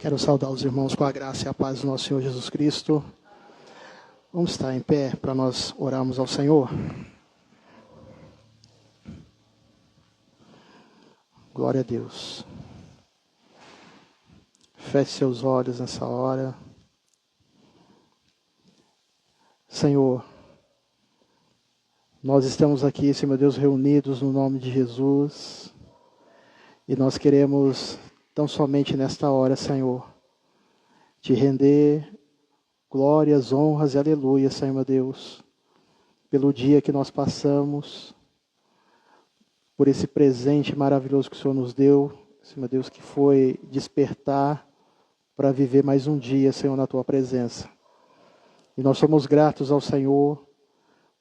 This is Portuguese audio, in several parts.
Quero saudar os irmãos com a graça e a paz do nosso Senhor Jesus Cristo. Vamos estar em pé para nós orarmos ao Senhor. Glória a Deus. Feche seus olhos nessa hora. Senhor, nós estamos aqui, Senhor Deus, reunidos no nome de Jesus. E nós queremos, tão somente nesta hora, Senhor, te render glórias, honras e aleluias, Senhor meu Deus, pelo dia que nós passamos, por esse presente maravilhoso que o Senhor nos deu, Senhor meu Deus, que foi despertar para viver mais um dia, Senhor, na Tua presença. E nós somos gratos ao Senhor,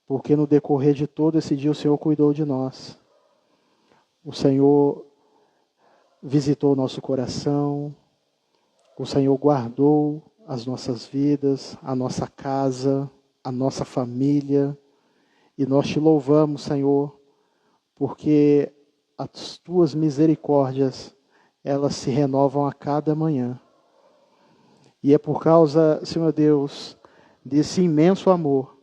porque no decorrer de todo esse dia o Senhor cuidou de nós. O Senhor visitou o nosso coração, o Senhor guardou as nossas vidas, a nossa casa, a nossa família. E nós te louvamos, Senhor, porque as Tuas misericórdias, elas se renovam a cada manhã. E é por causa, Senhor Deus, desse imenso amor,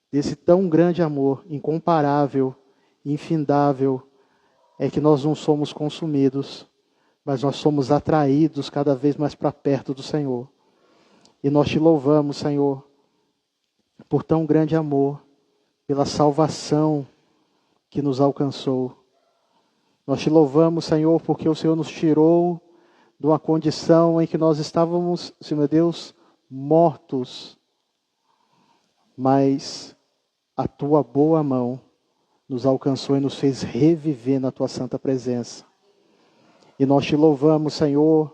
desse tão grande amor, incomparável, infindável, é que nós não somos consumidos, mas nós somos atraídos cada vez mais para perto do Senhor. E nós te louvamos, Senhor, por tão grande amor, pela salvação que nos alcançou. Nós te louvamos, Senhor, porque o Senhor nos tirou de uma condição em que nós estávamos, Senhor Deus, mortos. Mas a Tua boa mão nos alcançou e nos fez reviver na Tua santa presença. E nós te louvamos, Senhor,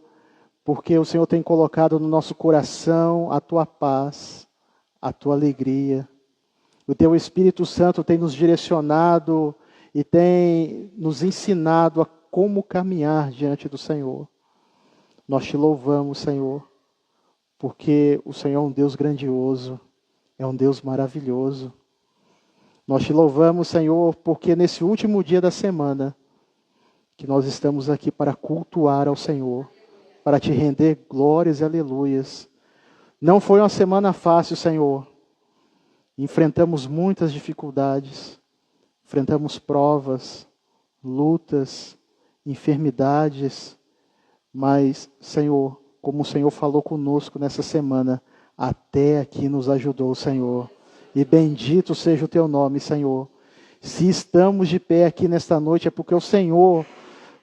porque o Senhor tem colocado no nosso coração a Tua paz, a Tua alegria. O Teu Espírito Santo tem nos direcionado e tem nos ensinado a como caminhar diante do Senhor. Nós te louvamos, Senhor, porque o Senhor é um Deus grandioso, é um Deus maravilhoso. Nós te louvamos, Senhor, porque nesse último dia da semana, que nós estamos aqui para cultuar ao Senhor, para te render glórias e aleluias. Não foi uma semana fácil, Senhor. Enfrentamos muitas dificuldades, enfrentamos provas, lutas, enfermidades, mas, Senhor, como o Senhor falou conosco nessa semana, até aqui nos ajudou, Senhor. E bendito seja o Teu nome, Senhor. Se estamos de pé aqui nesta noite, é porque o Senhor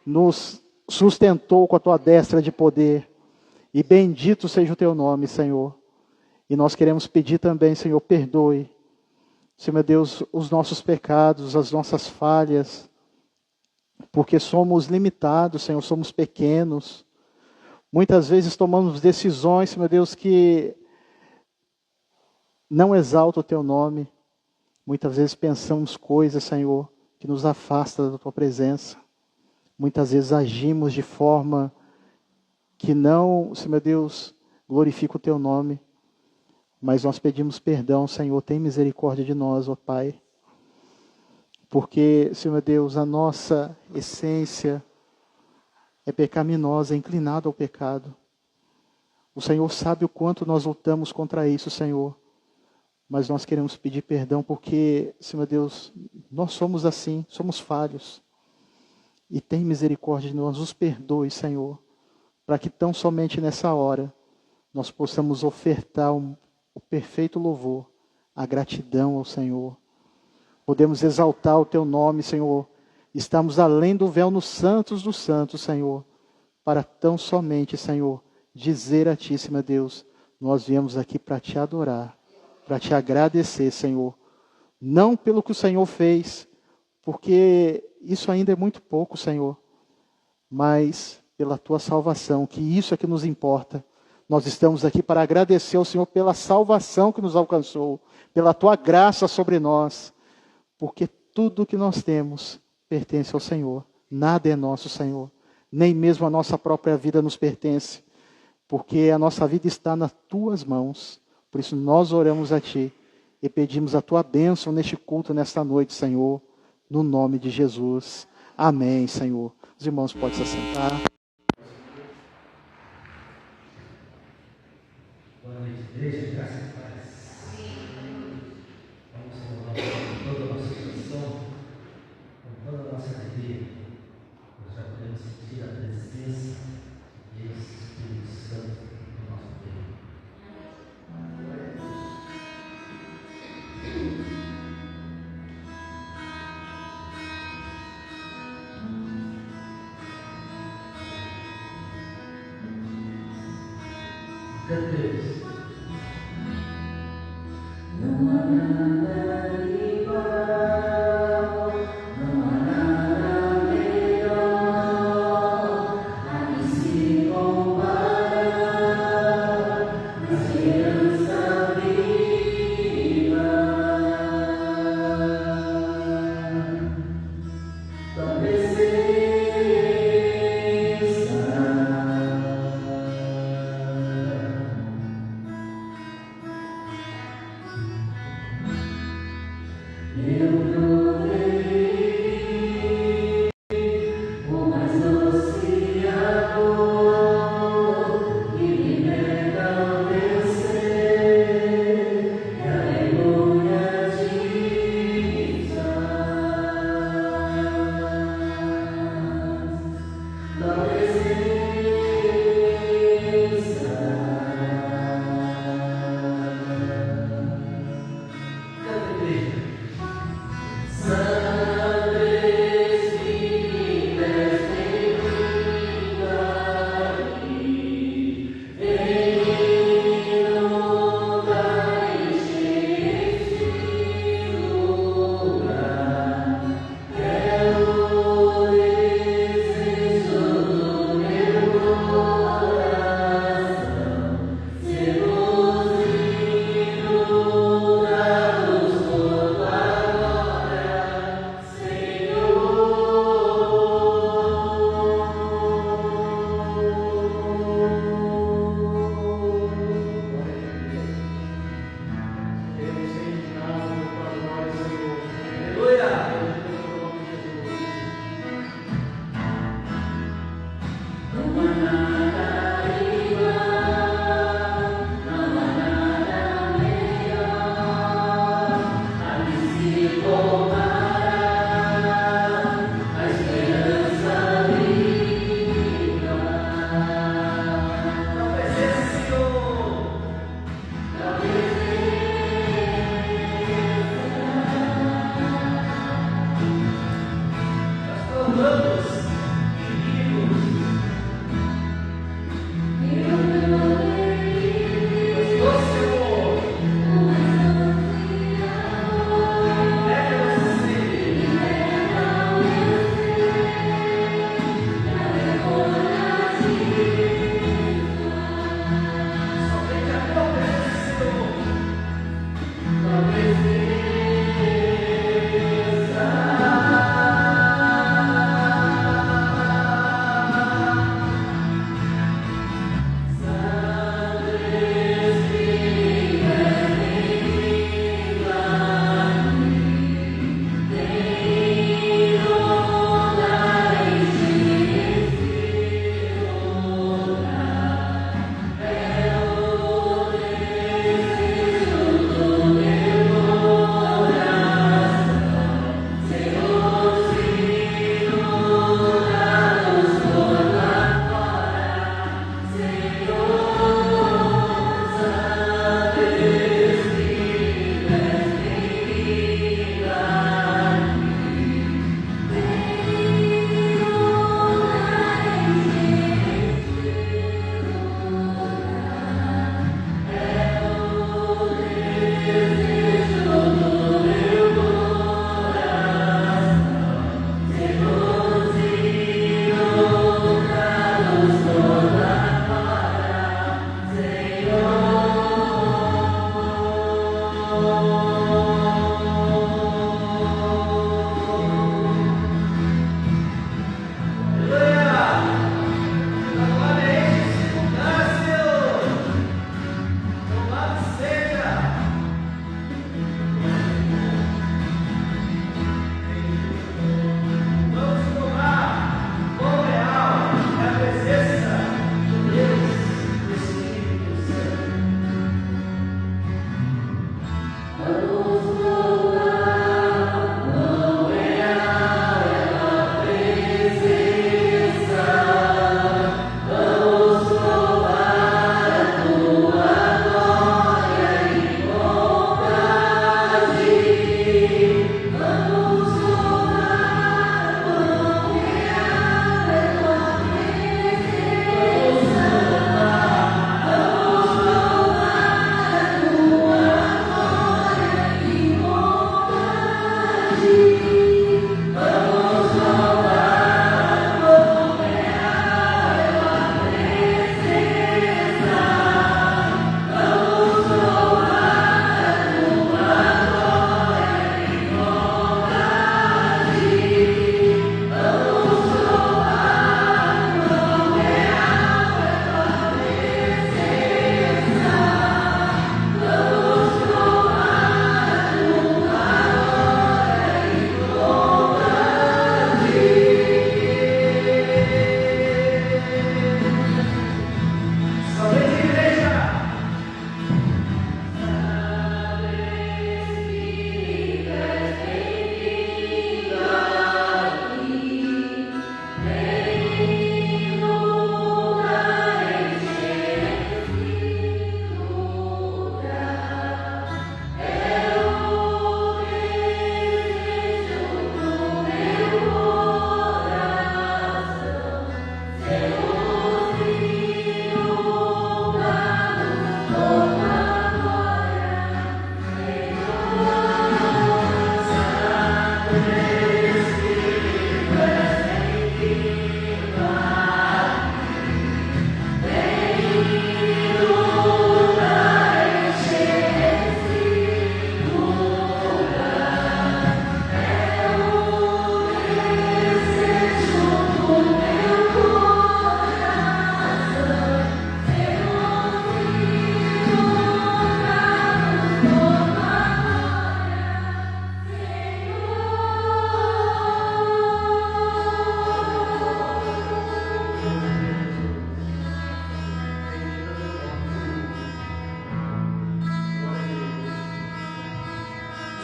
nos sustentou com a Tua destra de poder. E bendito seja o Teu nome, Senhor. E nós queremos pedir também, Senhor, perdoe, Senhor meu Deus, os nossos pecados, as nossas falhas, porque somos limitados, Senhor, somos pequenos. Muitas vezes tomamos decisões, Senhor meu Deus, que não exaltam o Teu nome. Muitas vezes pensamos coisas, Senhor, que nos afastam da Tua presença. Muitas vezes agimos de forma que não, Senhor meu Deus, glorifica o Teu nome. Mas nós pedimos perdão, Senhor, tem misericórdia de nós, ó Pai. Porque, Senhor meu Deus, a nossa essência é pecaminosa, é inclinada ao pecado. O Senhor sabe o quanto nós lutamos contra isso, Senhor. Mas nós queremos pedir perdão porque, Senhor meu Deus, nós somos assim, somos falhos. E tem misericórdia de nós, nos perdoe, Senhor, para que tão somente nessa hora nós possamos ofertar o perfeito louvor, a gratidão ao Senhor. Podemos exaltar o Teu nome, Senhor. Estamos além do véu nos santos dos santos, Senhor, para tão somente, Senhor, dizer a Ti, Senhor Deus, nós viemos aqui para Te adorar, para Te agradecer, Senhor. Não pelo que o Senhor fez, porque isso ainda é muito pouco, Senhor, mas pela Tua salvação, que isso é que nos importa. Nós estamos aqui para agradecer ao Senhor pela salvação que nos alcançou, pela Tua graça sobre nós, porque tudo que nós temos pertence ao Senhor. Nada é nosso, Senhor. Nem mesmo a nossa própria vida nos pertence, porque a nossa vida está nas Tuas mãos. Por isso nós oramos a Ti e pedimos a Tua bênção neste culto, nesta noite, Senhor, no nome de Jesus. Amém, Senhor. Os irmãos podem se assentar. Igreja, graça e paz. Vamos louvar com toda a nossa situação, com toda a nossa alegria. Nós já podemos sentir a presença de Deus, Espírito Santo, no nosso meio. Cantemos. Não há nada igual, não há nada melhor, a que se comparar na esperança viva. Tua presença.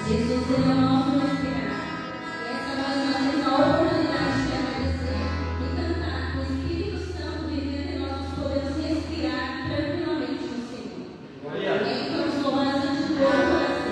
Jesus, Ele é o nosso respirar. E essa noite nós temos a oportunidade de agradecer e cantar com o Espírito Santo vivendo em nós, nós podemos respirar tranquilamente no Senhor. Amém? Vamos louvar antes de todo o coração.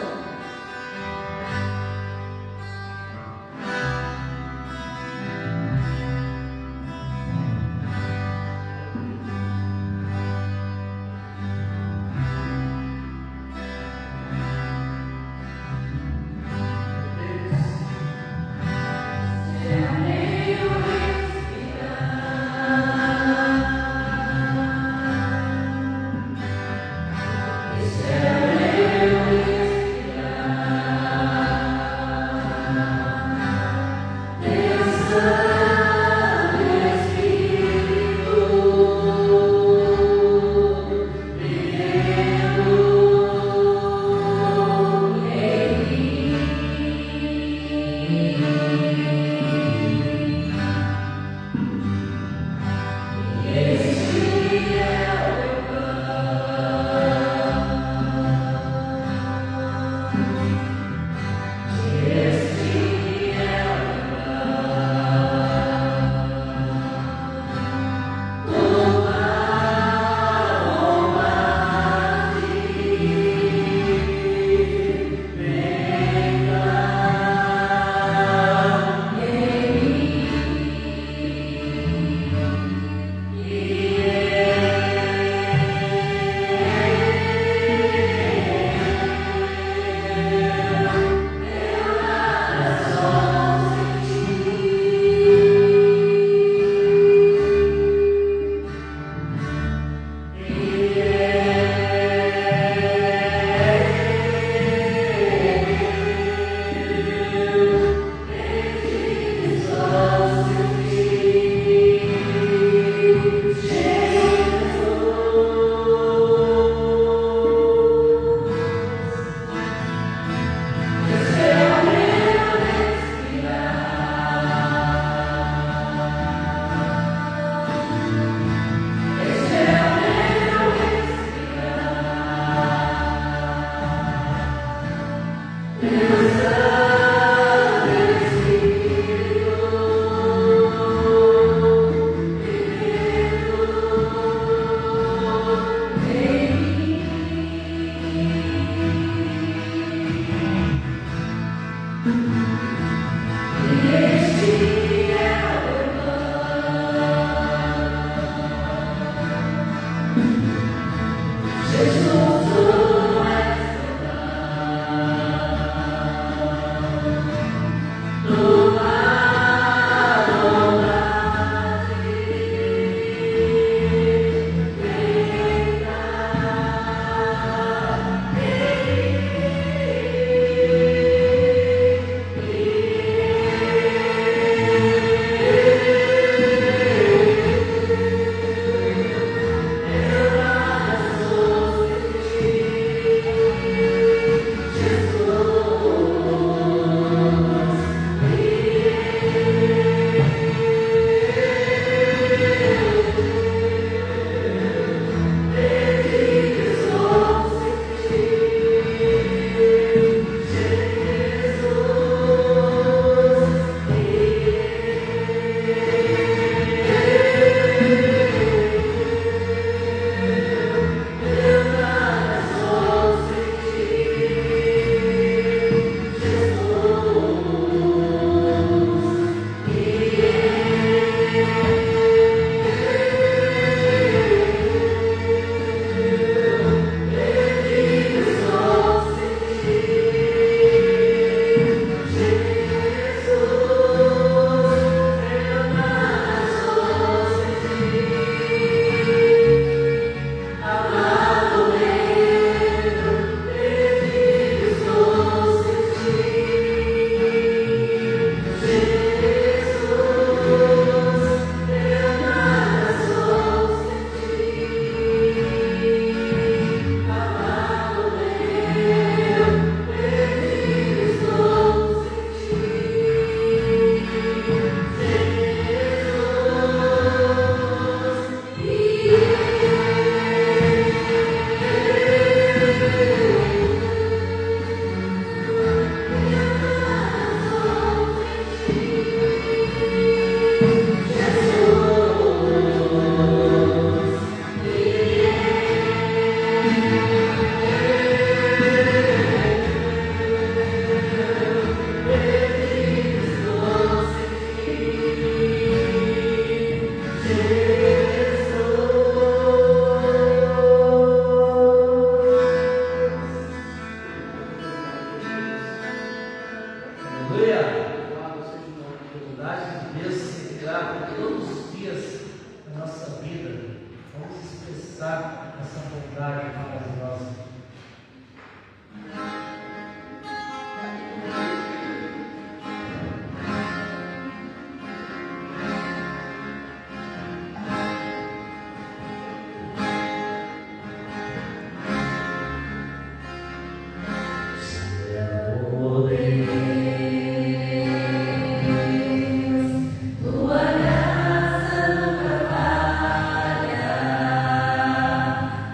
essa bondade maravilhosa.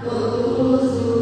Todos os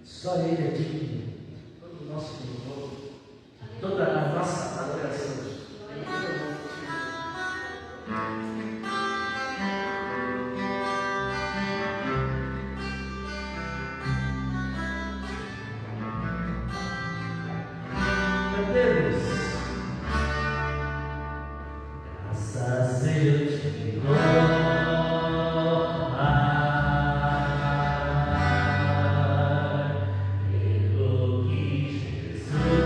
Só Ele é digno de todo o nosso louvor, de toda a nossa adoração. Cantemos. Graças eu te dou. Pelo que Jesus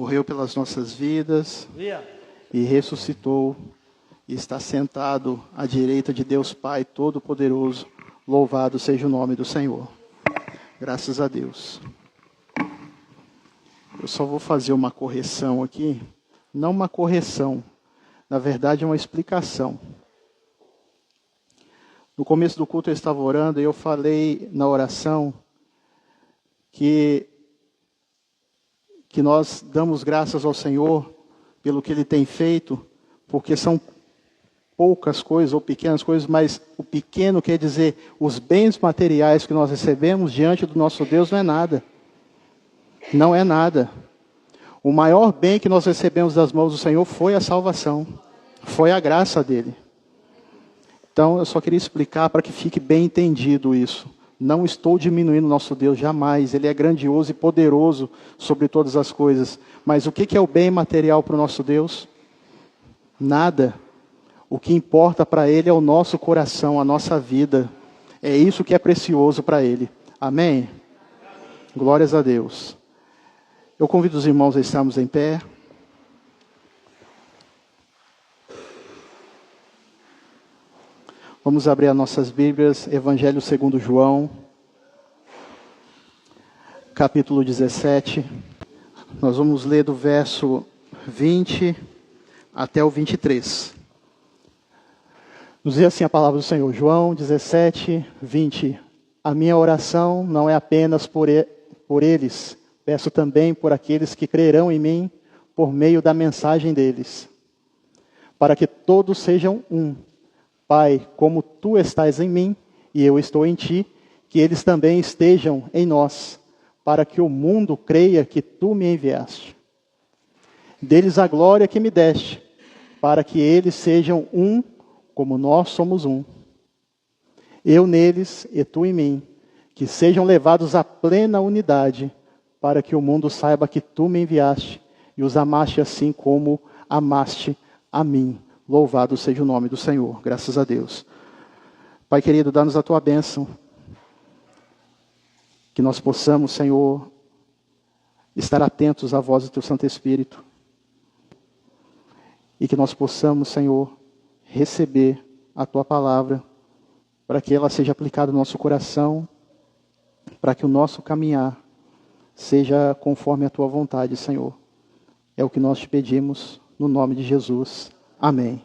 morreu pelas nossas vidas e ressuscitou e está sentado à direita de Deus Pai Todo-Poderoso. Louvado seja o nome do Senhor. Graças a Deus. Eu só vou fazer uma correção aqui. Não uma correção. Na verdade, é uma explicação. No começo do culto eu estava orando e eu falei na oração que nós damos graças ao Senhor pelo que Ele tem feito, porque são poucas coisas ou pequenas coisas, mas o pequeno quer dizer os bens materiais que nós recebemos diante do nosso Deus não é nada. Não é nada. O maior bem que nós recebemos das mãos do Senhor foi a salvação, foi a graça dEle. Então, eu só queria explicar para que fique bem entendido isso. Não estou diminuindo o nosso Deus, jamais. Ele é grandioso e poderoso sobre todas as coisas. Mas o que é o bem material para o nosso Deus? Nada. O que importa para Ele é o nosso coração, a nossa vida. É isso que é precioso para Ele. Amém? Glórias a Deus. Eu convido os irmãos a estarmos em pé. Vamos abrir as nossas Bíblias, Evangelho segundo João, capítulo 17. Nós vamos ler do verso 20 até o 23. Nos diz assim a palavra do Senhor, João 17, 20. A minha oração não é apenas por eles, peço também por aqueles que crerão em mim por meio da mensagem deles, para que todos sejam um. Pai, como Tu estás em mim e eu estou em Ti, que eles também estejam em nós, para que o mundo creia que Tu me enviaste. Deles a glória que me deste, para que eles sejam um, como nós somos um. Eu neles e Tu em mim, que sejam levados à plena unidade, para que o mundo saiba que Tu me enviaste e os amaste assim como amaste a mim. Louvado seja o nome do Senhor, graças a Deus. Pai querido, dá-nos a Tua bênção. Que nós possamos, Senhor, estar atentos à voz do Teu Santo Espírito. E que nós possamos, Senhor, receber a Tua palavra, para que ela seja aplicada no nosso coração, para que o nosso caminhar seja conforme a Tua vontade, Senhor. É o que nós te pedimos, no nome de Jesus. Amém.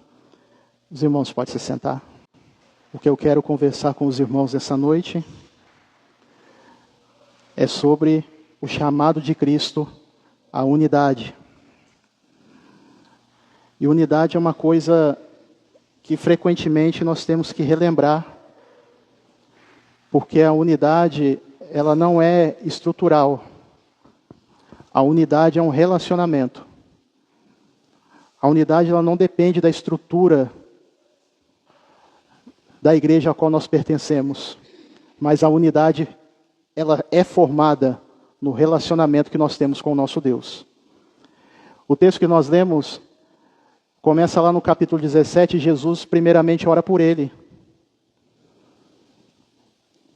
Os irmãos podem se sentar. O que eu quero conversar com os irmãos essa noite é sobre o chamado de Cristo à unidade. E unidade é uma coisa que frequentemente nós temos que relembrar, porque a unidade, ela não é estrutural. A unidade é um relacionamento. A unidade ela não depende da estrutura da igreja a qual nós pertencemos, mas a unidade ela é formada no relacionamento que nós temos com o nosso Deus. O texto que nós lemos começa lá no capítulo 17, Jesus primeiramente ora por ele.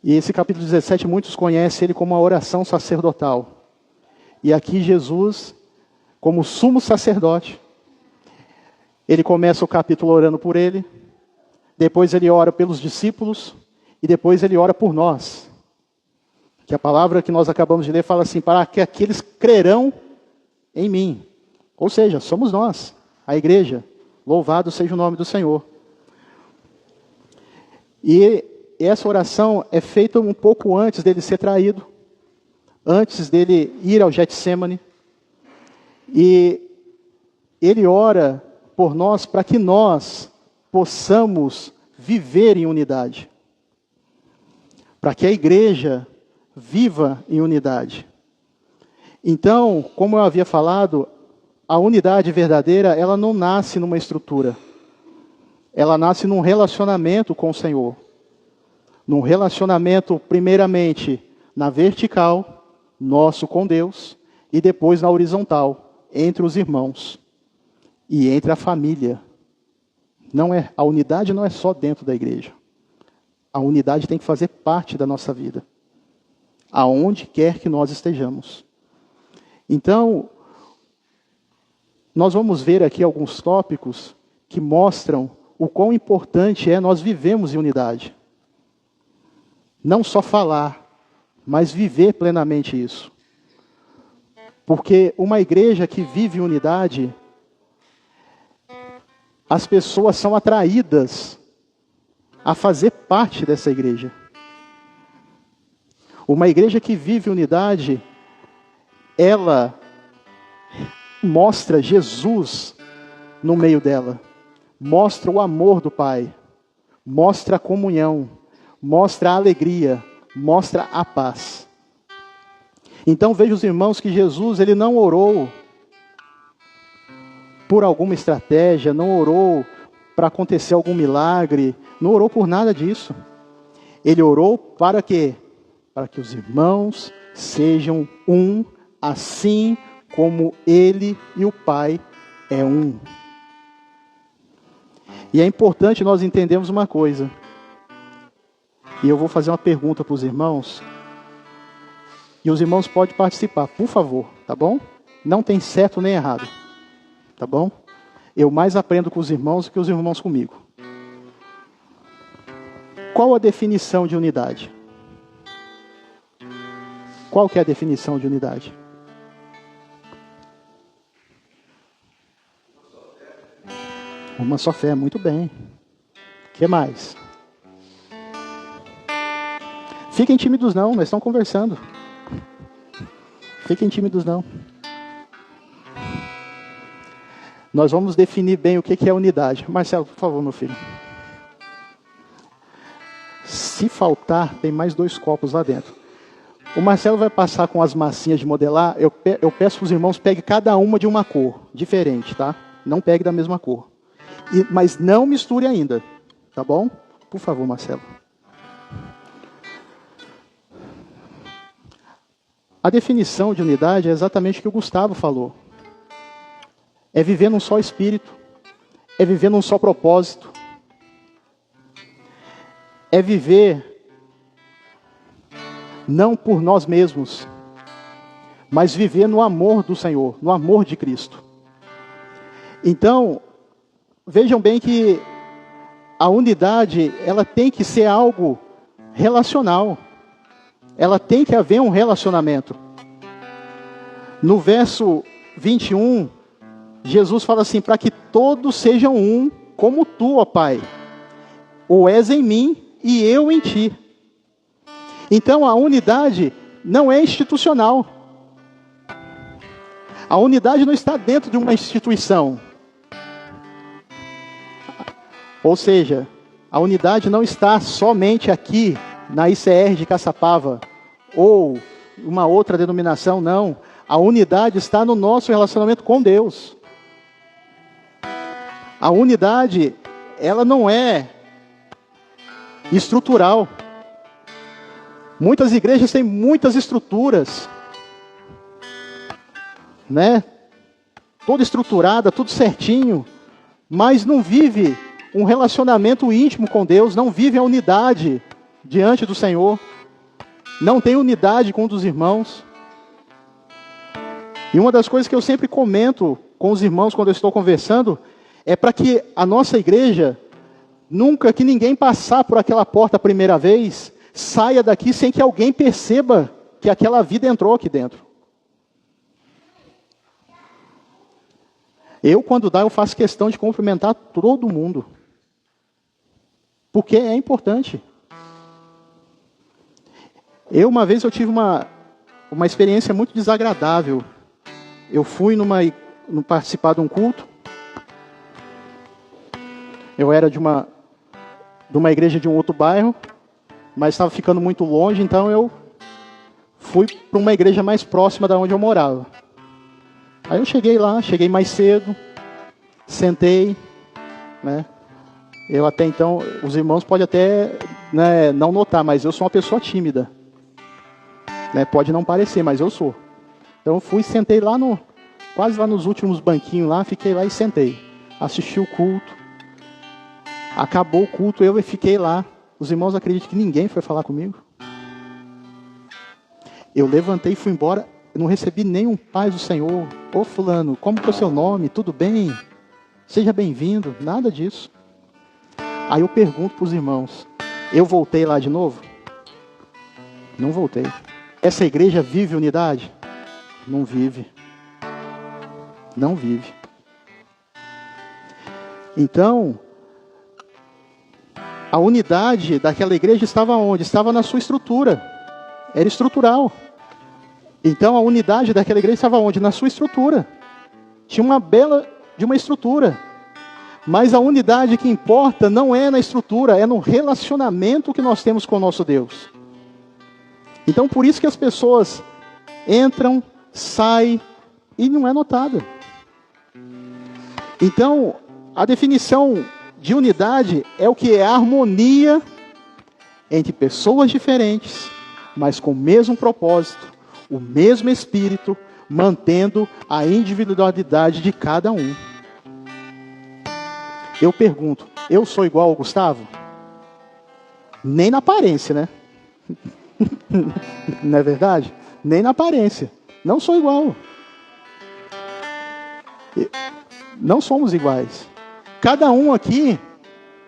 E esse capítulo 17 muitos conhecem ele como a oração sacerdotal. E aqui Jesus, como sumo sacerdote, ele começa o capítulo orando por ele, depois ele ora pelos discípulos, e depois ele ora por nós. Que a palavra que nós acabamos de ler fala assim, para que aqueles crerão em mim. Ou seja, somos nós, a igreja. Louvado seja o nome do Senhor. E essa oração é feita um pouco antes dele ser traído, antes dele ir ao Getsêmani. E ele ora por nós para que nós possamos viver em unidade. Para que a igreja viva em unidade. Então, como eu havia falado, a unidade verdadeira, ela não nasce numa estrutura. Ela nasce num relacionamento com o Senhor. Num relacionamento, primeiramente, na vertical, nosso com Deus, e depois na horizontal, entre os irmãos. E entre a família. A unidade não é só dentro da igreja. A unidade tem que fazer parte da nossa vida. Aonde quer que nós estejamos. Então, nós vamos ver aqui alguns tópicos que mostram o quão importante é nós vivemos em unidade. Não só falar, mas viver plenamente isso. Porque uma igreja que vive em unidade, as pessoas são atraídas a fazer parte dessa igreja. Uma igreja que vive unidade, ela mostra Jesus no meio dela. Mostra o amor do Pai. Mostra a comunhão. Mostra a alegria. Mostra a paz. Então veja os irmãos que Jesus, ele não orou por alguma estratégia, não orou para acontecer algum milagre, não orou por nada disso. Ele orou para quê? Para que os irmãos sejam um, assim como ele e o Pai é um. E é importante nós entendermos uma coisa. E eu vou fazer uma pergunta para os irmãos. E os irmãos podem participar, por favor, tá bom? Não tem certo nem errado, tá bom? Eu mais aprendo com os irmãos do que os irmãos comigo. Qual a definição de unidade? Qual que é a definição de unidade? Uma só fé, muito bem. O que mais? Fiquem tímidos não, nós estamos conversando. Fiquem tímidos não. Nós vamos definir bem o que é unidade. Marcelo, por favor, meu filho. Se faltar, tem mais 2 copos lá dentro. O Marcelo vai passar com as massinhas de modelar. Eu peço para os irmãos, pegue cada uma de uma cor diferente, tá? Não pegue da mesma cor. Mas não misture ainda, tá bom? Por favor, Marcelo. A definição de unidade é exatamente o que o Gustavo falou. É viver num só espírito. É viver num só propósito. É viver não por nós mesmos, mas viver no amor do Senhor, no amor de Cristo. Então, vejam bem que a unidade, ela tem que ser algo relacional. Ela tem que haver um relacionamento. No verso 21, Jesus fala assim, para que todos sejam um, como tu, ó Pai. O és em mim e eu em ti. Então a unidade não é institucional. A unidade não está dentro de uma instituição. Ou seja, a unidade não está somente aqui na ICR de Caçapava ou uma outra denominação, não. A unidade está no nosso relacionamento com Deus. A unidade, ela não é estrutural. Muitas igrejas têm muitas estruturas, né? Toda estruturada, tudo certinho, mas não vive um relacionamento íntimo com Deus, não vive a unidade diante do Senhor, não tem unidade com um dos irmãos. E uma das coisas que eu sempre comento com os irmãos quando eu estou conversando, é para que a nossa igreja, nunca que ninguém passar por aquela porta a primeira vez, saia daqui sem que alguém perceba que aquela vida entrou aqui dentro. Eu, quando dá, eu faço questão de cumprimentar todo mundo. Porque é importante. Uma vez eu tive uma experiência muito desagradável. Eu fui participar de um culto. Eu era de uma igreja de um outro bairro, mas estava ficando muito longe, então eu fui para uma igreja mais próxima da onde eu morava. Aí eu cheguei lá, cheguei mais cedo, sentei, né? Eu até então, os irmãos podem até, né, não notar, mas eu sou uma pessoa tímida. Né? Pode não parecer, mas eu sou. Então eu fui, sentei lá quase lá nos últimos banquinhos lá, fiquei lá e sentei. Assisti o culto. Acabou o culto, eu fiquei lá. Os irmãos acreditam que ninguém foi falar comigo? Eu levantei e fui embora não recebi nenhum paz do Senhor. Ô fulano, como que é o seu nome? Tudo bem? Seja bem-vindo. Nada disso. Aí eu pergunto para os irmãos, eu voltei lá de novo? Não voltei. Essa igreja vive unidade? Não vive. Não vive. Então, a unidade daquela igreja estava onde? Estava na sua estrutura. Era estrutural. Então, a unidade daquela igreja estava onde? Na sua estrutura. Tinha uma bela de uma estrutura. Mas a unidade que importa não é na estrutura, é no relacionamento que nós temos com o nosso Deus. Então, por isso que as pessoas entram, saem e não é notada. Então, a definição de unidade é o que? É a harmonia entre pessoas diferentes, mas com o mesmo propósito, o mesmo espírito, mantendo a individualidade de cada um. Eu pergunto, eu sou igual ao Gustavo? Nem na aparência, né? Não é verdade? Nem na aparência. Não sou igual. Não somos iguais. Cada um aqui,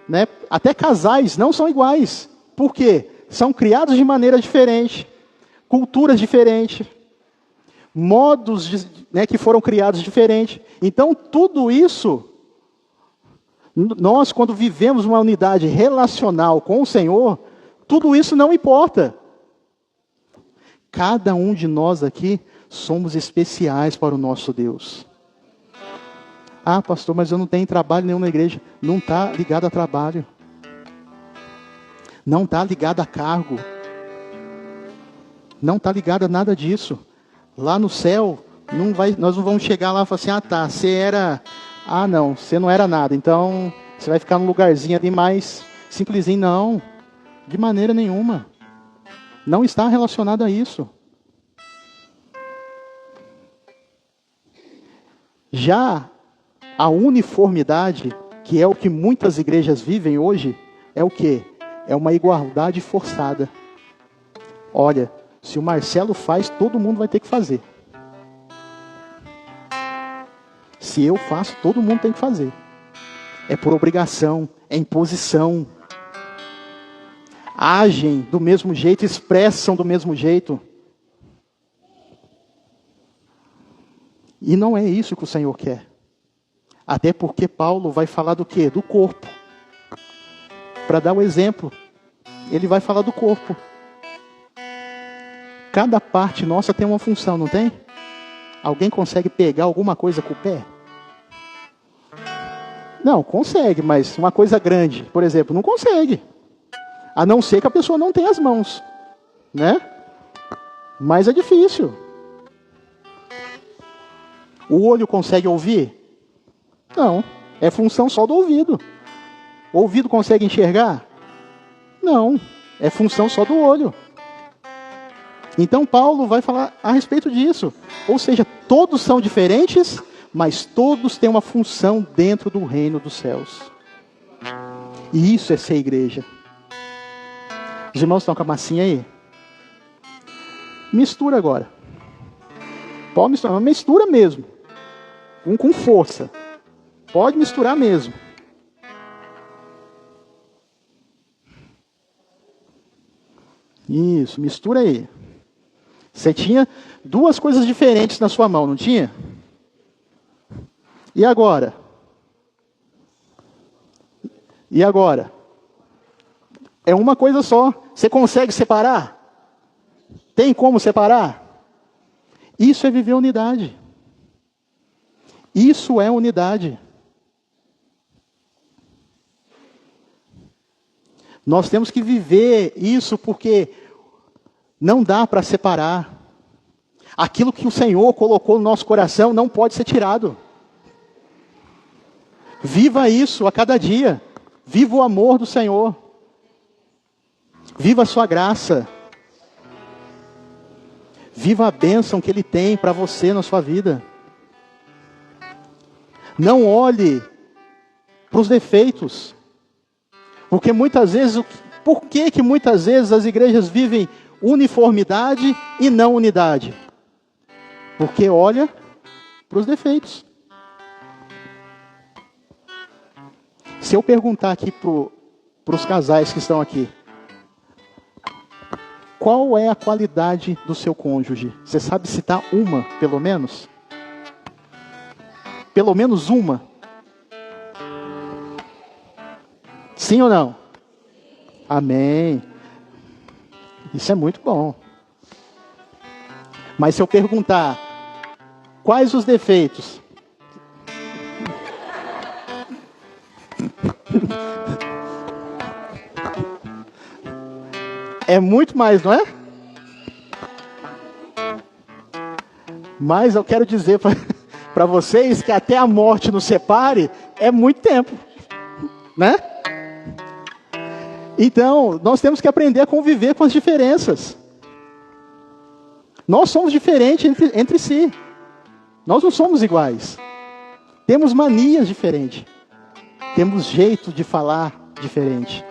né, até casais, não são iguais. Por quê? São criados de maneira diferente, culturas diferentes, modos né, que foram criados diferentes. Então, tudo isso, nós, quando vivemos uma unidade relacional com o Senhor, tudo isso não importa. Cada um de nós aqui somos especiais para o nosso Deus. Ah, pastor, mas eu não tenho trabalho nenhum na igreja. Não está ligado a trabalho. Não está ligado a cargo. Não está ligado a nada disso. Lá no céu, nós não vamos chegar lá e falar assim, ah tá, você era... Ah não, você não era nada, então você vai ficar num lugarzinho ali mais simplesinho. Não, de maneira nenhuma. Não está relacionado a isso. Já a uniformidade, que é o que muitas igrejas vivem hoje, é o quê? É uma igualdade forçada. Olha, se o Marcelo faz, todo mundo vai ter que fazer. Se eu faço, todo mundo tem que fazer. É por obrigação, é imposição. Agem do mesmo jeito, expressam do mesmo jeito. E não é isso que o Senhor quer. Até porque Paulo vai falar do quê? Do corpo. Para dar o exemplo, ele vai falar do corpo. Cada parte nossa tem uma função, não tem? Alguém consegue pegar alguma coisa com o pé? Não, consegue, mas uma coisa grande, por exemplo, não consegue. A não ser que a pessoa não tenha as mãos, né? Mas é difícil. O olho consegue ouvir? Não, é função só do ouvido. O ouvido consegue enxergar? Não, é função só do olho. Então Paulo vai falar a respeito disso. Ou seja, todos são diferentes, mas todos têm uma função dentro do reino dos céus. E isso é ser igreja. Os irmãos estão com a massinha aí? Mistura agora. Pode misturar, mas mistura mesmo. Com força. Pode misturar mesmo. Isso, mistura aí. Você tinha duas coisas diferentes na sua mão, não tinha? E agora? E agora? É uma coisa só. Você consegue separar? Tem como separar? Isso é viver unidade. Isso é unidade. Nós temos que viver isso porque não dá para separar. Aquilo que o Senhor colocou no nosso coração não pode ser tirado. Viva isso a cada dia. Viva o amor do Senhor. Viva a sua graça. Viva a bênção que Ele tem para você na sua vida. Não olhe para os defeitos. Porque muitas vezes, por que muitas vezes as igrejas vivem uniformidade e não unidade? Porque olha para os defeitos. Se eu perguntar aqui para os casais que estão aqui, qual é a qualidade do seu cônjuge? Você sabe citar uma, pelo menos? Pelo menos uma? Sim ou não? Amém. Isso é muito bom. Mas se eu perguntar, quais os defeitos? É muito mais, não é? Mas eu quero dizer para vocês que até a morte nos separe é muito tempo, né? Então, nós temos que aprender a conviver com as diferenças. Nós somos diferentes entre si. Nós não somos iguais. Temos manias diferentes. Temos jeito de falar diferente.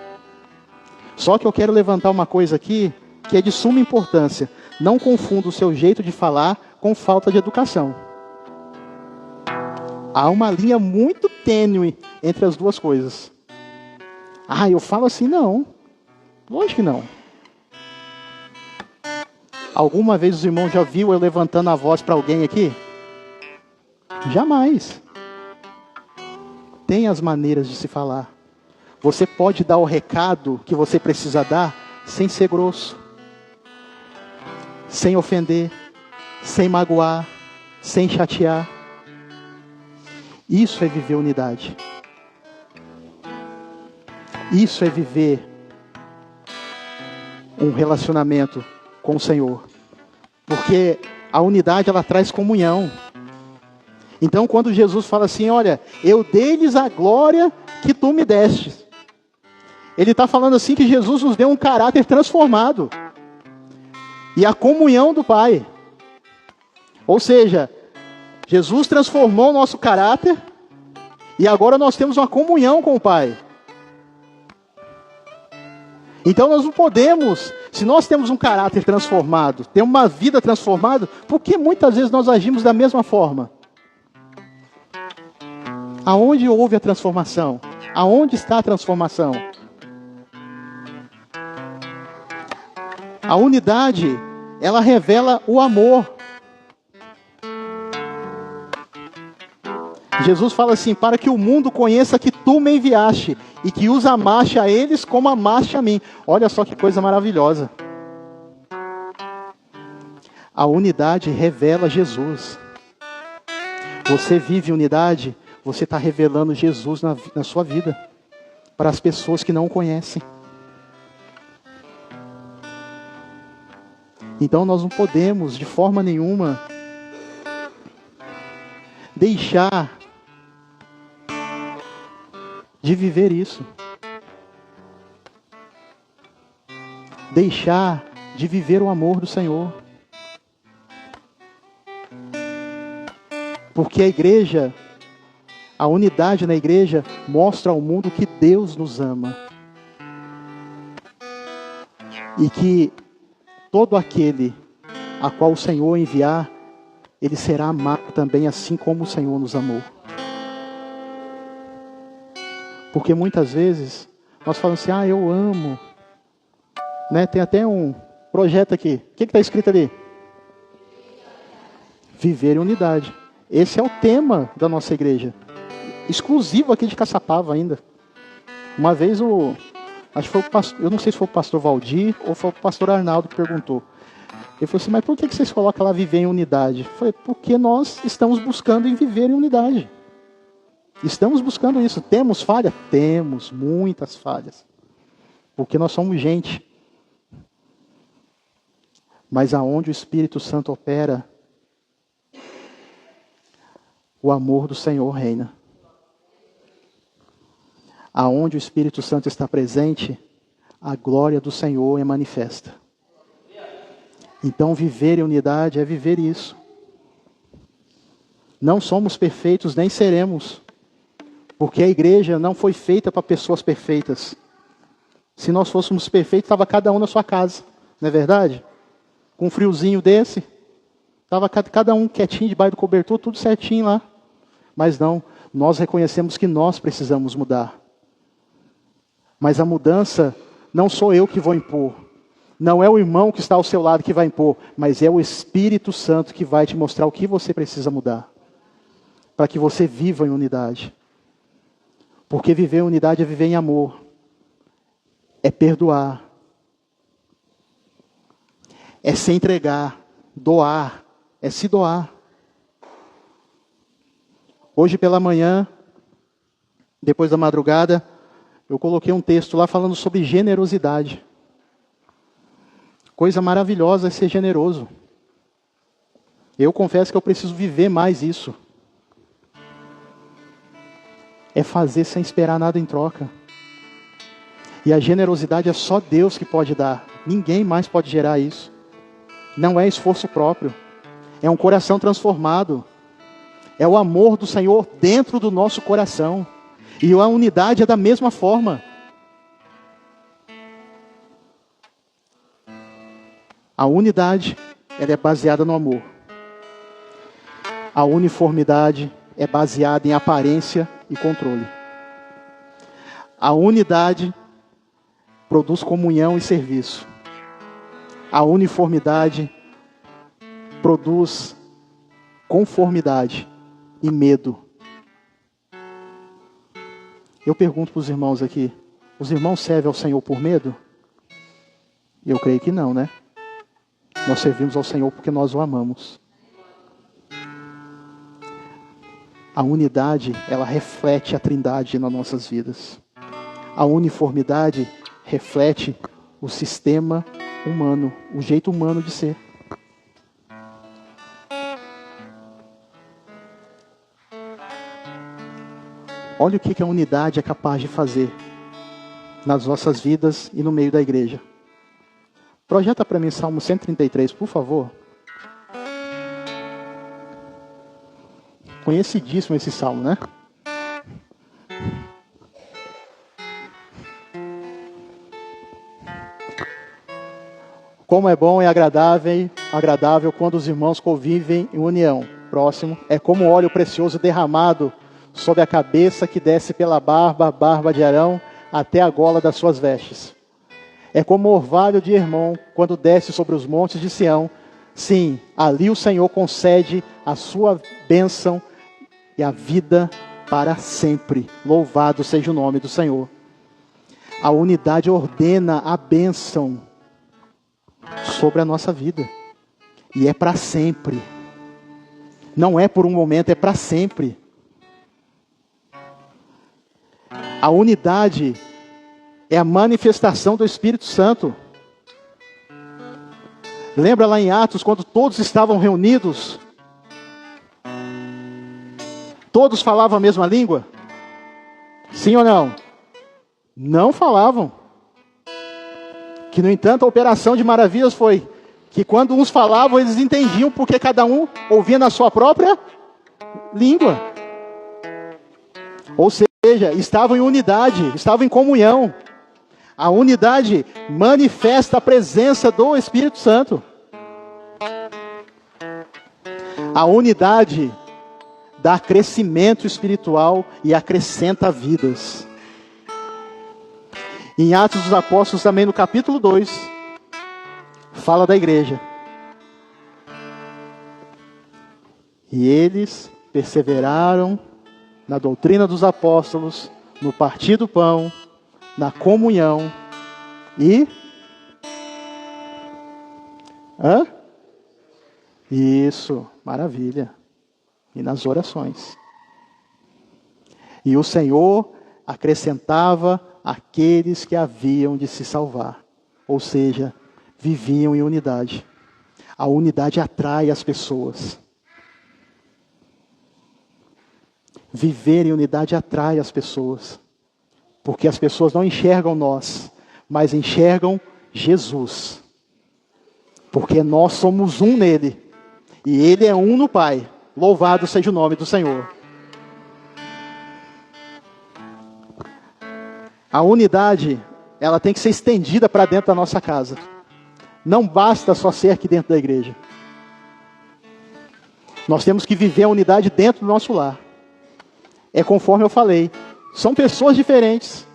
Só que eu quero levantar uma coisa aqui que é de suma importância. Não confunda o seu jeito de falar com falta de educação. Há uma linha muito tênue entre as duas coisas. Ah, eu falo assim? Não. Lógico que não. Alguma vez os irmãos já viram eu levantando a voz para alguém aqui? Jamais. Tem as maneiras de se falar. Você pode dar o recado que você precisa dar sem ser grosso, sem ofender, sem magoar, sem chatear. Isso é viver unidade. Isso é viver um relacionamento com o Senhor. Porque a unidade, ela traz comunhão. Então, quando Jesus fala assim, olha, eu dei-lhes a glória que tu me deste. Ele está falando assim que Jesus nos deu um caráter transformado. E a comunhão do Pai. Ou seja, Jesus transformou o nosso caráter. E agora nós temos uma comunhão com o Pai. Então nós não podemos, se nós temos um caráter transformado, temos uma vida transformada, por que muitas vezes nós agimos da mesma forma? Aonde houve a transformação? Aonde está a transformação? A unidade, ela revela o amor. Jesus fala assim, para que o mundo conheça que tu me enviaste e que os amaste a eles como amaste a mim. Olha só que coisa maravilhosa. A unidade revela Jesus. Você vive unidade, você está revelando Jesus na sua vida, para as pessoas que não o conhecem. Então nós não podemos, de forma nenhuma, deixar de viver isso. Deixar de viver o amor do Senhor. Porque a igreja, a unidade na igreja, mostra ao mundo que Deus nos ama. E que todo aquele a qual o Senhor enviar, ele será amado também, assim como o Senhor nos amou. Porque muitas vezes nós falamos assim, eu amo. Né? Tem até um projeto aqui. O que está escrito ali? Viver em unidade. Esse é o tema da nossa igreja. Exclusivo aqui de Caçapava ainda. Uma vez acho que foi o pastor, eu não sei se foi o pastor Valdir ou foi o pastor Arnaldo que perguntou. Ele falou assim, mas por que vocês colocam lá viver em unidade? Eu falei, porque nós estamos buscando em viver em unidade. Estamos buscando isso. Temos falha? Temos muitas falhas. Porque nós somos gente. Mas aonde o Espírito Santo opera, o amor do Senhor reina. Aonde o Espírito Santo está presente, a glória do Senhor é manifesta. Então viver em unidade é viver isso. Não somos perfeitos, nem seremos. Porque a igreja não foi feita para pessoas perfeitas. Se nós fôssemos perfeitos, estava cada um na sua casa. Não é verdade? Com um friozinho desse, Estava cada um quietinho debaixo do cobertor, tudo certinho lá. Mas não, nós reconhecemos que nós precisamos mudar. Mas a mudança não sou eu que vou impor. Não é o irmão que está ao seu lado que vai impor, mas é o Espírito Santo que vai te mostrar o que você precisa mudar. Para que você viva em unidade. Porque viver em unidade é viver em amor. É perdoar. É se entregar. Doar. É se doar. Hoje pela manhã, depois da madrugada, eu coloquei um texto lá falando sobre generosidade. Coisa maravilhosa é ser generoso. Eu confesso que eu preciso viver mais isso. É fazer sem esperar nada em troca. E a generosidade é só Deus que pode dar. Ninguém mais pode gerar isso. Não é esforço próprio. É um coração transformado. É o amor do Senhor dentro do nosso coração. E a unidade é da mesma forma. A unidade, ela é baseada no amor. A uniformidade é baseada em aparência e controle. A unidade produz comunhão e serviço. A uniformidade produz conformidade e medo. Eu pergunto para os irmãos aqui, os irmãos servem ao Senhor por medo? Eu creio que não, né? Nós servimos ao Senhor porque nós o amamos. A unidade, ela reflete a Trindade nas nossas vidas. A uniformidade reflete o sistema humano, o jeito humano de ser. Olha o que a unidade é capaz de fazer nas nossas vidas e no meio da igreja. Projeta para mim Salmo 133, por favor. Conhecidíssimo esse salmo, né? Como é bom e agradável quando os irmãos convivem em união. Próximo. É como óleo precioso derramado sobre a cabeça que desce pela barba de Arão, até a gola das suas vestes. É como o orvalho de Hermon, quando desce sobre os montes de Sião. Sim, ali o Senhor concede a sua bênção e a vida para sempre. Louvado seja o nome do Senhor. A unidade ordena a bênção sobre a nossa vida. E é para sempre. Não é por um momento, é para sempre. A unidade é a manifestação do Espírito Santo. Lembra lá em Atos, quando todos estavam reunidos? Todos falavam a mesma língua? Sim ou não? Não falavam. Que, no entanto, a operação de maravilhas foi que quando uns falavam, eles entendiam, porque cada um ouvia na sua própria língua. Ou seja, estavam em unidade, estavam em comunhão. A unidade manifesta a presença do Espírito Santo. A unidade dá crescimento espiritual e acrescenta vidas. Em Atos dos Apóstolos, também no capítulo 2, fala da igreja. E eles perseveraram na doutrina dos apóstolos, no partir do pão, na comunhão e... Isso, maravilha. E nas orações. E o Senhor acrescentava aqueles que haviam de se salvar. Ou seja, viviam em unidade. A unidade atrai as pessoas. Viver em unidade atrai as pessoas. Porque as pessoas não enxergam nós, mas enxergam Jesus. Porque nós somos um nele. E ele é um no Pai. Louvado seja o nome do Senhor. A unidade, ela tem que ser estendida para dentro da nossa casa. Não basta só ser aqui dentro da igreja. Nós temos que viver a unidade dentro do nosso lar. É conforme eu falei. São pessoas diferentes,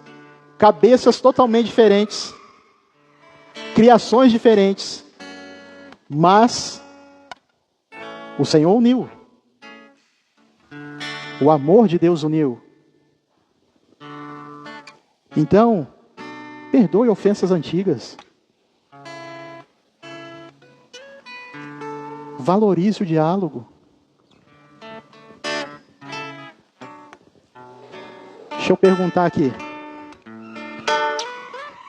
cabeças totalmente diferentes, criações diferentes, mas o Senhor uniu. O amor de Deus uniu. Então, perdoe ofensas antigas. Valorize o diálogo. Deixa eu perguntar aqui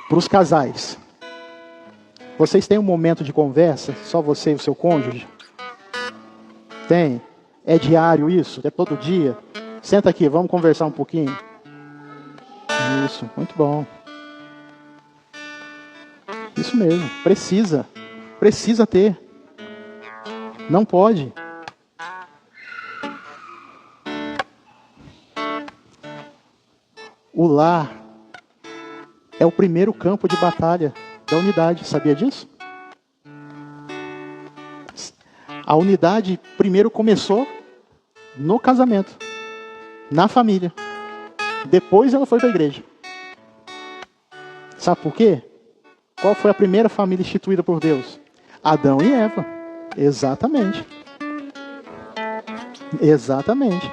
para os casais. Vocês têm um momento de conversa? Só você e o seu cônjuge? Tem? É diário isso? É todo dia? Senta aqui, vamos conversar um pouquinho. Isso, muito bom. Isso mesmo, precisa ter. Não pode. O lar é o primeiro campo de batalha da unidade, sabia disso? A unidade primeiro começou no casamento, na família. Depois ela foi para a igreja. Sabe por quê? Qual foi a primeira família instituída por Deus? Adão e Eva. Exatamente. Exatamente.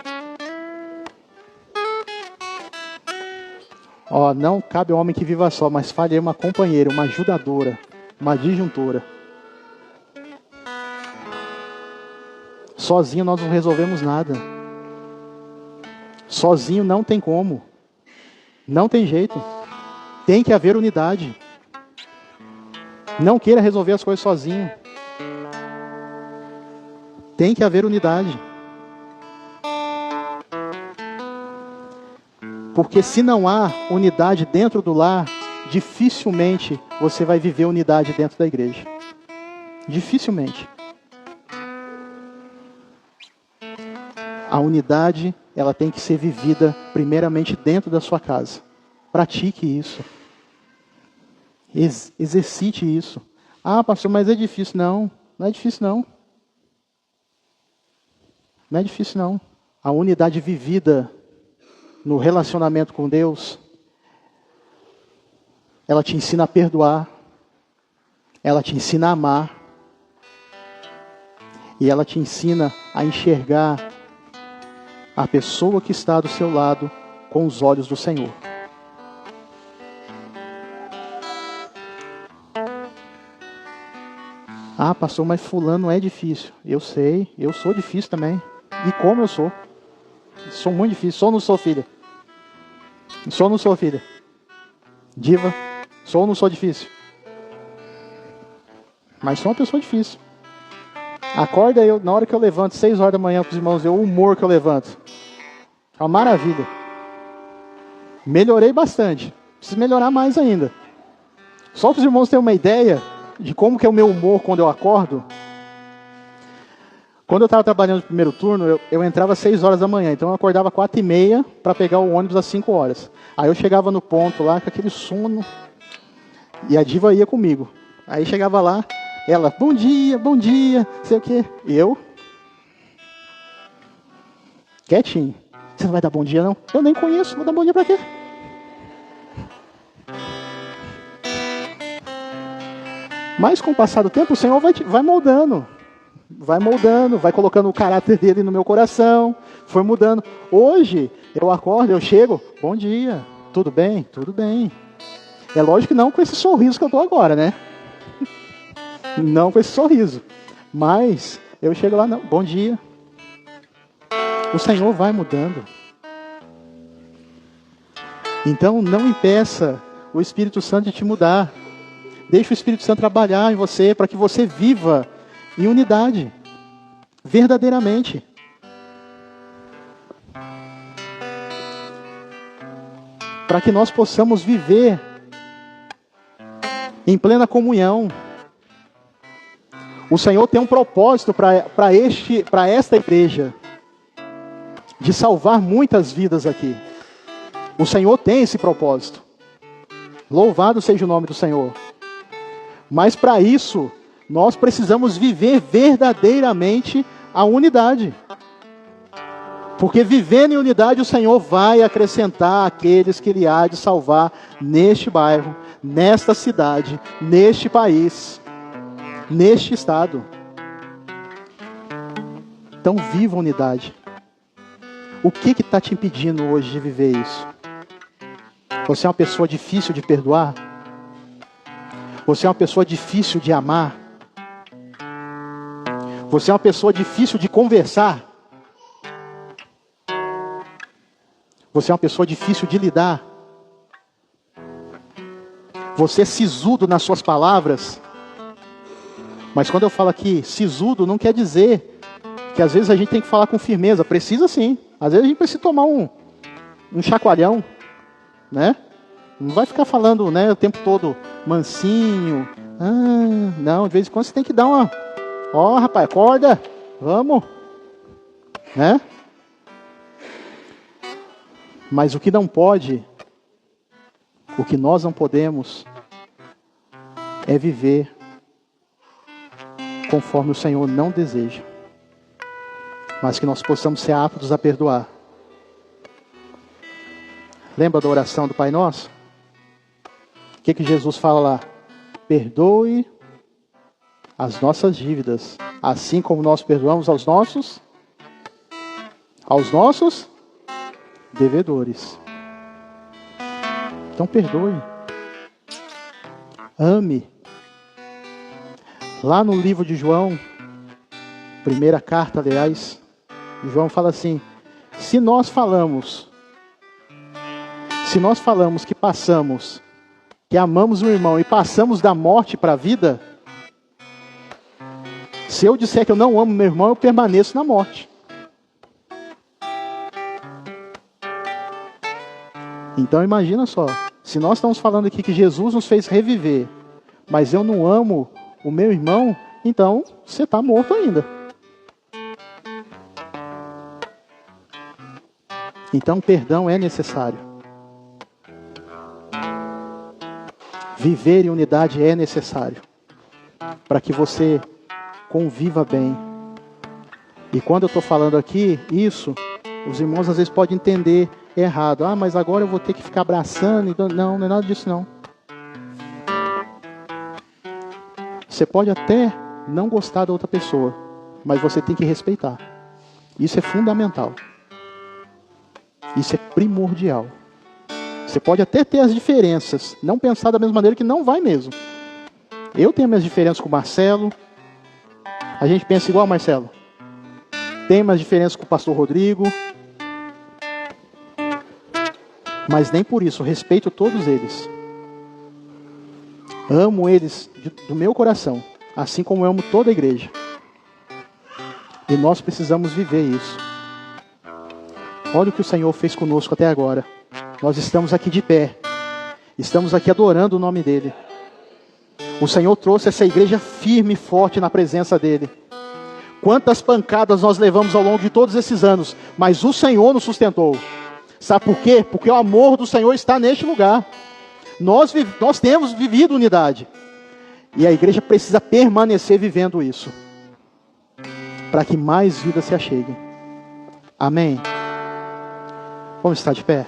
Ó, não cabe ao homem que viva só, mas fale uma companheira, uma ajudadora, uma disjuntora. Sozinho nós não resolvemos nada. Sozinho não tem como. Não tem jeito. Tem que haver unidade. Não queira resolver as coisas sozinho. Tem que haver unidade. Porque se não há unidade dentro do lar, dificilmente você vai viver unidade dentro da igreja. Dificilmente. A unidade, ela tem que ser vivida primeiramente dentro da sua casa. Pratique isso. Exercite isso. Ah, pastor, mas é difícil. Não, não é difícil não. Não é difícil não. A unidade vivida no relacionamento com Deus, ela te ensina a perdoar, ela te ensina a amar, e ela te ensina a enxergar a pessoa que está do seu lado com os olhos do Senhor. Ah, pastor, mas fulano é difícil. Eu sei, eu sou difícil também. E como eu sou? Sou muito difícil. Sou ou não sou, filha? Sou ou não sou, filha? Diva? Sou ou não sou difícil? Mas sou uma pessoa difícil. Acorda eu, na hora que eu levanto, 6 horas da manhã para os irmãos ver o humor que eu levanto. É uma maravilha. Melhorei bastante. Preciso melhorar mais ainda. Só para os irmãos terem uma ideia de como que é o meu humor quando eu acordo. Quando eu estava trabalhando no primeiro turno, eu entrava às 6 horas da manhã. Então eu acordava às 4h30 para pegar o ônibus às 5 horas. Aí eu chegava no ponto lá com aquele sono. E a Diva ia comigo. Aí chegava lá, ela, bom dia, sei o quê. E eu, quietinho. Você não vai dar bom dia, não? Eu nem conheço, vou dar bom dia para quê? Mas com o passar do tempo, o Senhor vai moldando. Vai moldando, vai colocando o caráter dele no meu coração. Foi mudando. Hoje, eu acordo, eu chego, bom dia, tudo bem? Tudo bem. É lógico que não com esse sorriso que eu estou agora, né? Não com esse sorriso. Mas, eu chego lá, não, bom dia. O Senhor vai mudando. Então, não impeça o Espírito Santo de te mudar. Deixe o Espírito Santo trabalhar em você, para que você viva em unidade, verdadeiramente. Para que nós possamos viver em plena comunhão. O Senhor tem um propósito para esta igreja, de salvar muitas vidas aqui. O Senhor tem esse propósito. Louvado seja o nome do Senhor. Mas para isso, nós precisamos viver verdadeiramente a unidade. Porque vivendo em unidade, o Senhor vai acrescentar aqueles que Ele há de salvar neste bairro, nesta cidade, neste país, neste estado. Então viva a unidade. O que está te impedindo hoje de viver isso? Você é uma pessoa difícil de perdoar? Você é uma pessoa difícil de amar? Você é uma pessoa difícil de conversar? Você é uma pessoa difícil de lidar? Você é sisudo nas suas palavras? Mas quando eu falo aqui sisudo, não quer dizer que às vezes a gente tem que falar com firmeza. Precisa sim. Às vezes a gente precisa tomar um chacoalhão, né? Não vai ficar falando, né, o tempo todo mansinho. Não, de vez em quando você tem que dar uma... Ó, rapaz, acorda, vamos, né? Mas o que não pode, o que nós não podemos, é viver conforme o Senhor não deseja. Mas que nós possamos ser aptos a perdoar. Lembra da oração do Pai Nosso? O que Jesus fala lá? Perdoe as nossas dívidas, assim como nós perdoamos aos nossos devedores. Então perdoe. Ame. Lá no livro de João, primeira carta, aliás, João fala assim: se nós falamos que amamos o irmão e passamos da morte para a vida, se eu disser que eu não amo meu irmão, eu permaneço na morte. Então imagina só, se nós estamos falando aqui que Jesus nos fez reviver, mas eu não amo o meu irmão, então você está morto ainda. Então perdão é necessário. Viver em unidade é necessário, para que você conviva bem. E quando eu estou falando aqui, isso, os irmãos às vezes podem entender errado. Mas agora eu vou ter que ficar abraçando. Não, não é nada disso não. Você pode até não gostar da outra pessoa, mas você tem que respeitar. Isso é fundamental. Isso é primordial. Você pode até ter as diferenças, não pensar da mesma maneira, que não vai mesmo. Eu tenho minhas diferenças com o Marcelo. A gente pensa igual, Marcelo. Tem umas diferenças com o pastor Rodrigo. Mas nem por isso, respeito todos eles. Amo eles do meu coração, assim como eu amo toda a igreja. E nós precisamos viver isso. Olha o que o Senhor fez conosco até agora. Nós estamos aqui de pé. Estamos aqui adorando o nome dEle. O Senhor trouxe essa igreja firme e forte na presença dEle. Quantas pancadas nós levamos ao longo de todos esses anos, mas o Senhor nos sustentou. Sabe por quê? Porque o amor do Senhor está neste lugar. Nós temos vivido unidade. E a igreja precisa permanecer vivendo isso, para que mais vidas se acheguem. Amém? Vamos estar de pé?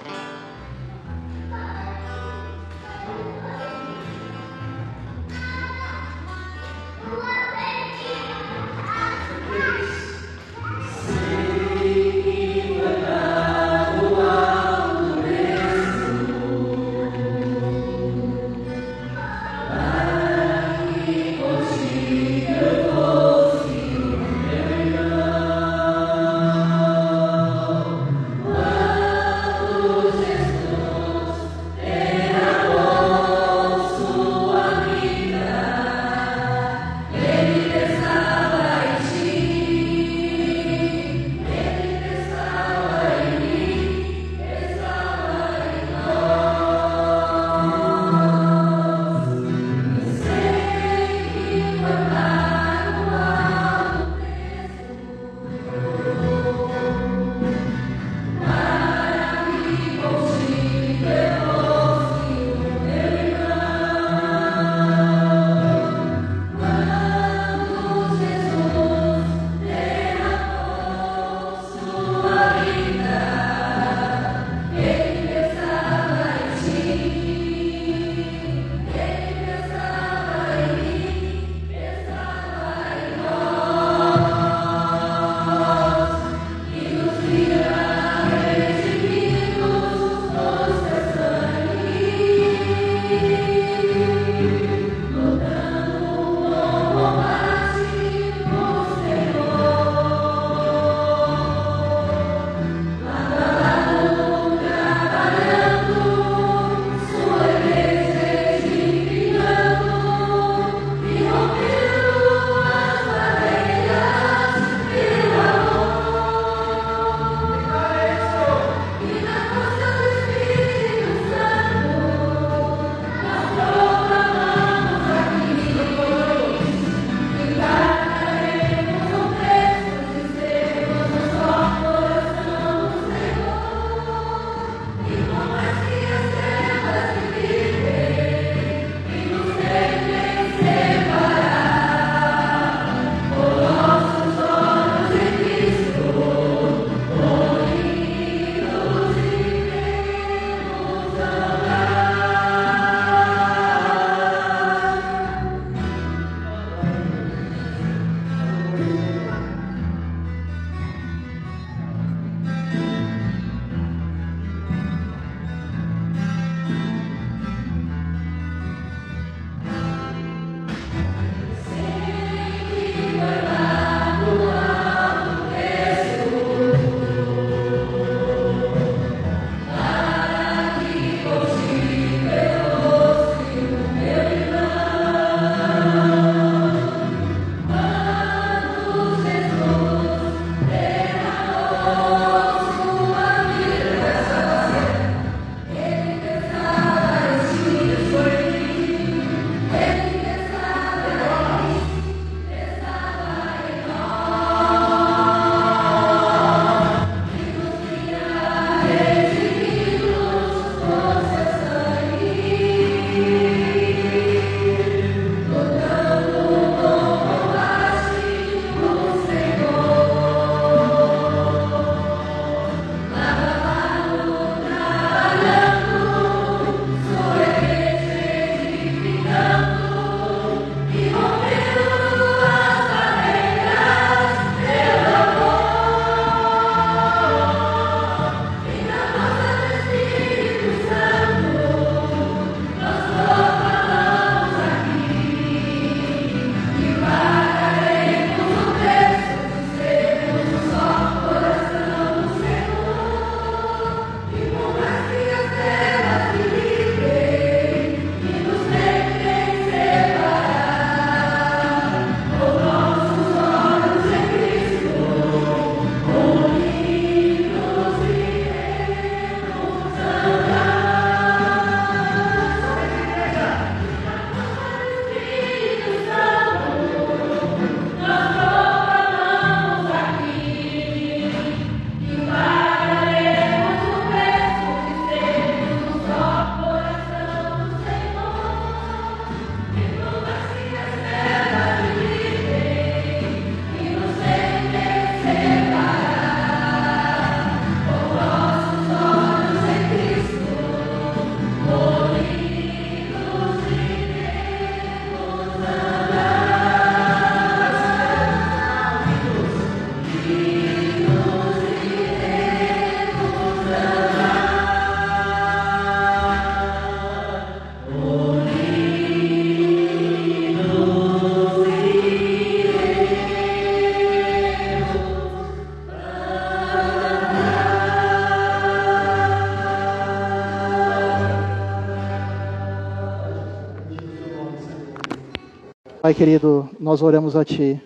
Pai querido, nós oramos a Ti,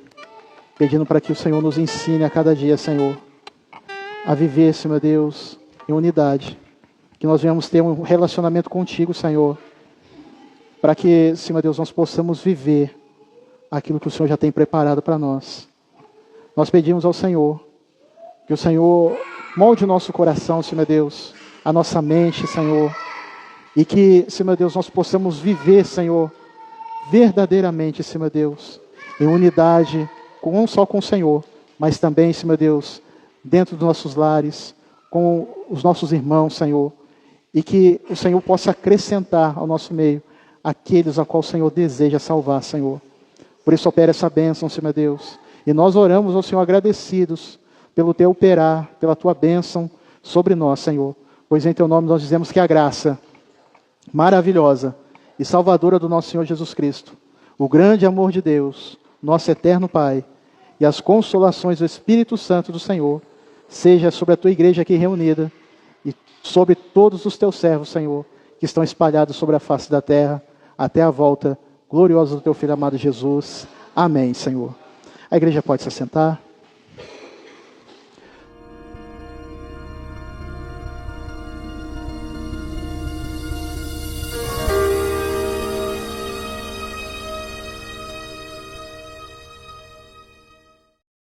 pedindo para que o Senhor nos ensine a cada dia, Senhor, a viver, Senhor Deus, em unidade. Que nós venhamos ter um relacionamento contigo, Senhor, para que, Senhor Deus, nós possamos viver aquilo que o Senhor já tem preparado para nós. Nós pedimos ao Senhor que o Senhor molde o nosso coração, Senhor Deus, a nossa mente, Senhor, e que, Senhor Deus, nós possamos viver, Senhor, verdadeiramente, Senhor Deus, em unidade, não só com o Senhor, mas também, Senhor Deus, dentro dos nossos lares, com os nossos irmãos, Senhor, e que o Senhor possa acrescentar ao nosso meio aqueles a qual o Senhor deseja salvar, Senhor. Por isso opera essa bênção, Senhor Deus. E nós oramos ao Senhor agradecidos pelo Teu operar, pela Tua bênção sobre nós, Senhor. Pois em Teu nome nós dizemos que a graça maravilhosa e salvadora do nosso Senhor Jesus Cristo, o grande amor de Deus, nosso eterno Pai, e as consolações do Espírito Santo do Senhor, seja sobre a Tua igreja aqui reunida e sobre todos os Teus servos, Senhor, que estão espalhados sobre a face da terra, até a volta gloriosa do Teu Filho amado Jesus. Amém, Senhor. A igreja pode se assentar.